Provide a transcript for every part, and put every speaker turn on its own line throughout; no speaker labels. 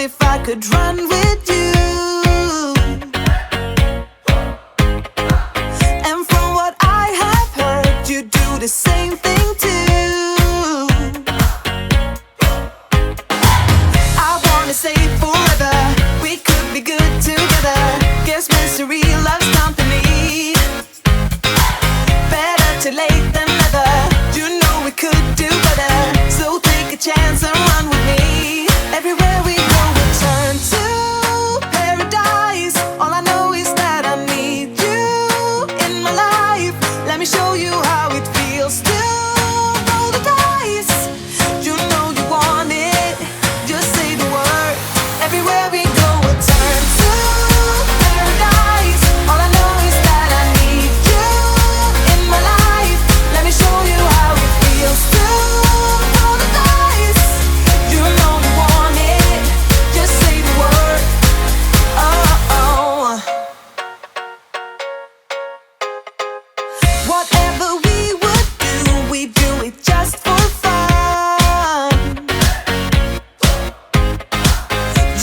if I could run with you. And from what I have heard, you do the same thing too. I wanna say forever, we could be good together. Guess mystery loves company. Better too late than never. You know we could do better. So take a chance and run with me. Everywhere we go we turn to paradise. All I know is that I need you in my life. Let me show you how it feels to roll the dice. You know you want it, just say the word. Everywhere we go we turn to paradise. All I know is that I need you in my life. Let me show you how it feels to roll the dice. You know you want it, just say the word. Oh. Whatever we would do, we do it just for fun.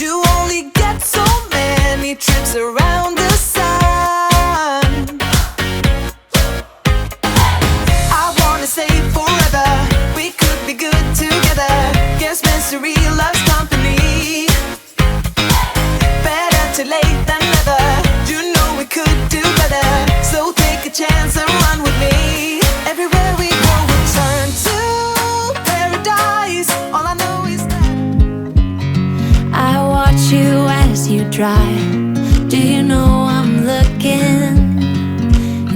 You only get so many trips around the sun. I wanna say forever, we could be good together. Guess mystery loves company. Better too late than never. You know we could do better. So take a chance and run with me. Everywhere we go we turn to paradise. All I know is that
I watch you as you drive. Do you know I'm looking?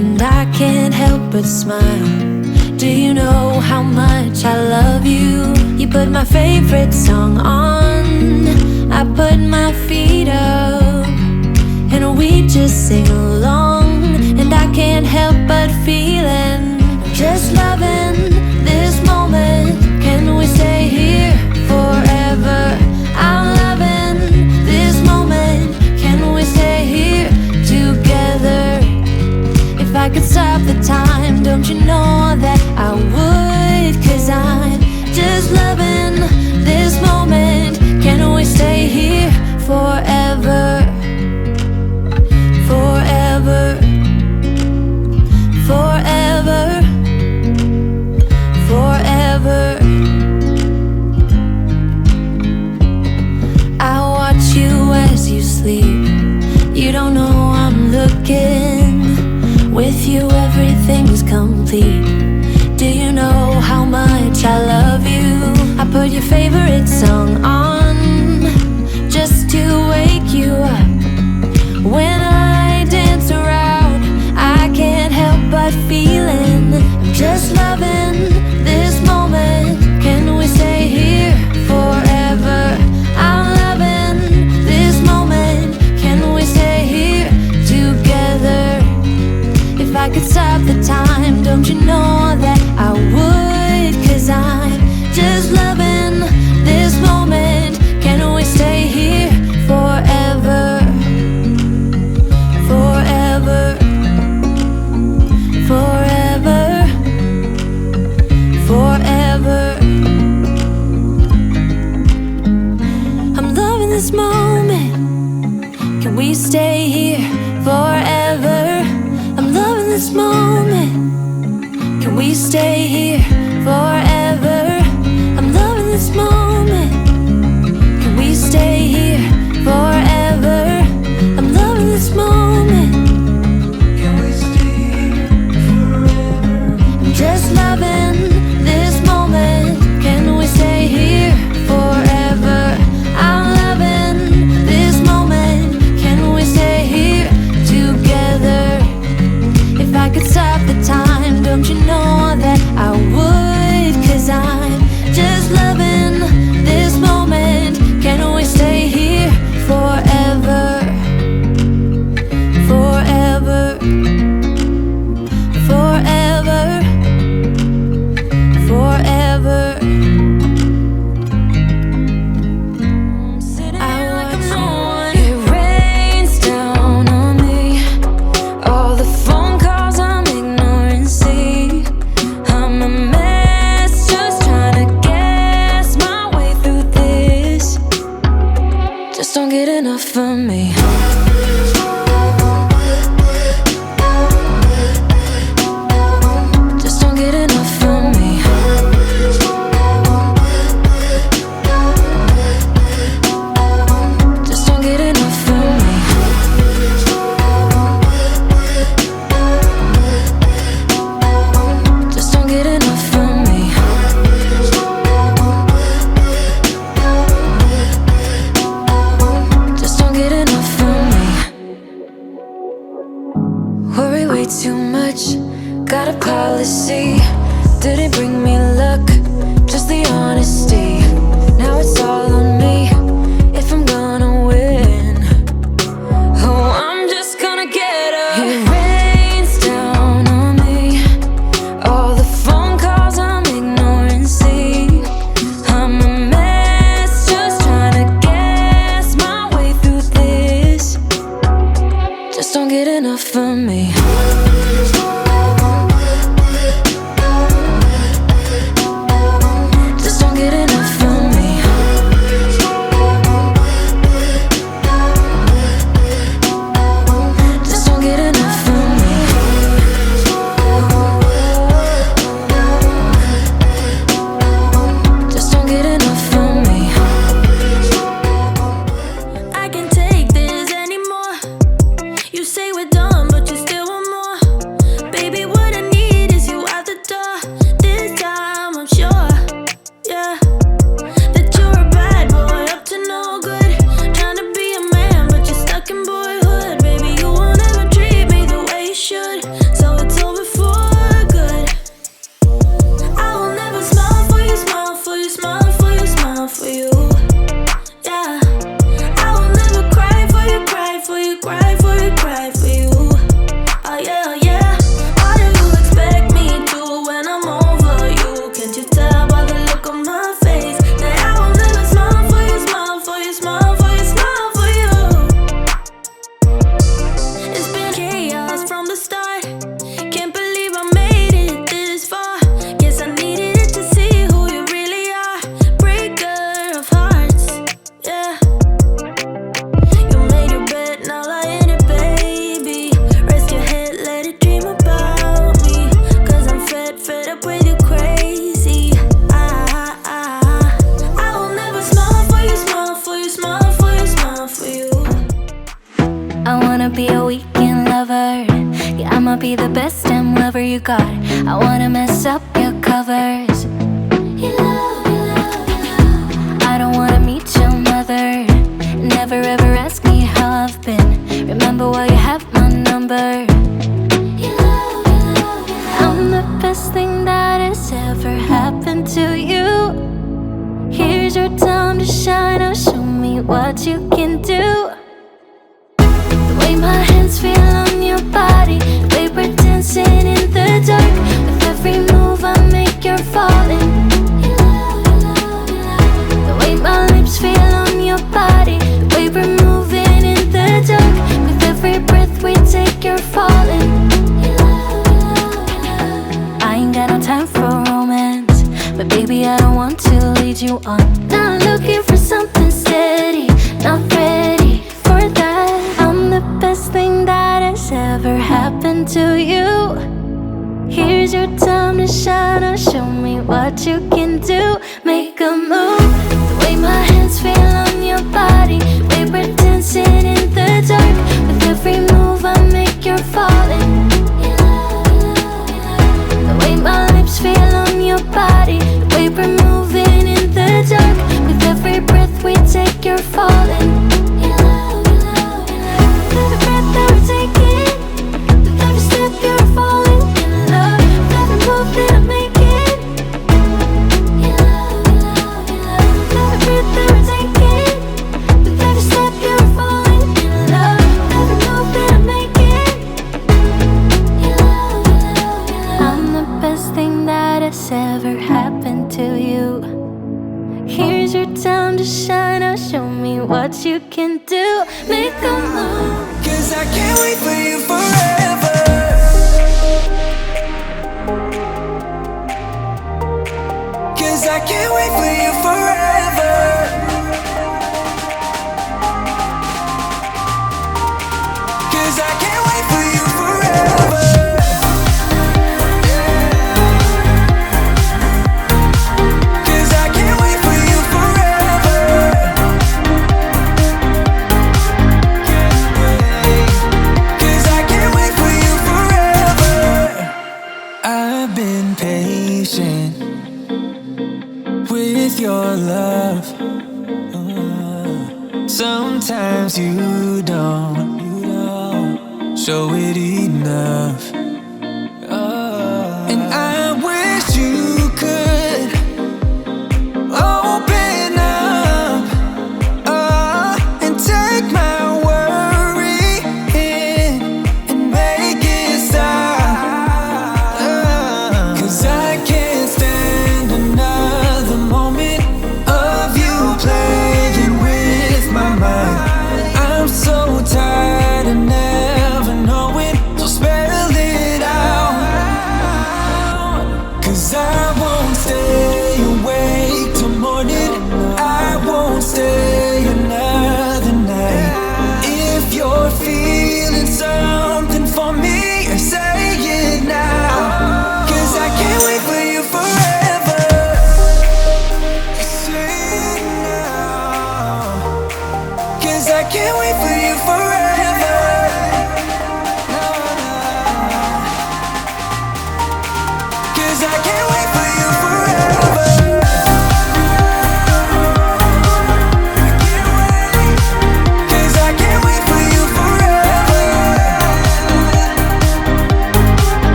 And I can't help but smile. Do you know how much I love you? You put my favorite song on, I put my feet up, and we just sing along. And I can't help but feeling, just loving this moment. Can we stay here forever? I'm loving this moment. Can we stay here together? If I could stop the time, don't you know that I would? 'Cause I'm just loving this moment. Can we stay here forever? Forever. Forever. Forever. I watch you as you sleep. You don't know I'm looking. With you everything's complete. Do you know how much I love you? I put your favorite song on just to wake you up. When I dance around, I can't help but feeling, I'm just loving this moment. Can we stay here forever? I'm loving this moment. Can we stay here together? If I could stop the time, don't you know that I would? 'Cause I'm just loving this moment. Can we stay here forever? Forever. Forever. Forever. I'm loving this moment. Can we stay here forever? I'm loving this moment. Can we stay here forever? I'm loving this moment. Can we stay here forever? I'm loving this moment. Can we stay here forever? I'm just loving this moment. Can we stay here forever? I'm loving this moment. Can we stay here together? If I could stop the time, don't you know that I would? 'Cause I'm just loving Didn't bring me luck, just the honesty. Now it's all on me if I'm gonna win. Oh, I'm just gonna get up. It rains down on me. All the phone calls I'm ignoring, see. I'm a mess, just trying to guess my way through this. Just don't get enough of me. Just don't get enough of me. Just don't get enough of me. Just don't get enough of me. I can't take this anymore. You say we're done, but you still want more. Baby, what I need is you out the door. This time I'm sure, yeah, that you're a bad boy, up to no good. Trying to be a man, but you're stuck in boyhood. Baby, you won't ever treat me the way you should, so it's over for good. I will never smile for you, smile for you, smile for you, smile for you, yeah. I will never cry for you, cry for you, cry for you, cry for you. Oh yeah, oh yeah. What do you expect me to when I'm over you? Can't you tell by the look on my face that I will never smile for you, smile for you, smile for you, smile for you? It's been chaos from the start. Can't believe I made it this far. Guess I needed it to see who you really are. Breaker of hearts, yeah. You made your bed, now lie in it, baby. Rest your head, let it dream about me. Cause I'm fed up with you crazy. I will never smile for you, smile for you, smile for you, smile for you. I wanna be a weekend lover. Yeah, I'ma be the best damn lover you got. I wanna mess up your covers. You love, you love, you love. I don't wanna meet your mother. Never ever ask me how I've been. Remember why you have my number. You love, you love, you love. I'm the best thing that has ever happened to you. Here's your time to shine. Now show me what you can do. The way my hands feel on your body, the way we're dancing in the dark. With every move I make, you're falling. You love, you love, you love. The way my lips feel on your body, the way we're moving in the dark. With every breath we take, you're falling. You love, you love, you love. I ain't got no time for romance, but baby, I don't want to lead you on. Not looking for something steady, not ready for that. I'm the best thing that has ever happened to you. Here's your time to shine. Now show me what you can do. Make a move. The way my hands feel on your body, the way we're dancing in the dark. With every move I make, you're falling. You love, you love, you love. The way my lips feel on your body, the way we're moving in the dark. With every breath we take, you're falling. You love, you love, you love. With every breath that we're taking, with every step you're falling in love. With every move that I'm making, you love, you love, you love. With every breath that we're taking, with every step you're falling in love. With every move that I'm making, you love, you love, you love. I'm the best thing that has ever happened to you. Here's your time to shine. Now show me what you can do. Make a move.
Cause I can't wait for you forever. Cause I can't wait for you forever. Cause I can't wait for you forever. Cause I can't wait for you forever. Cause I can't wait for you forever. I've been patient with your love. Sometimes you don't show it enough. And I wish you 'Cause I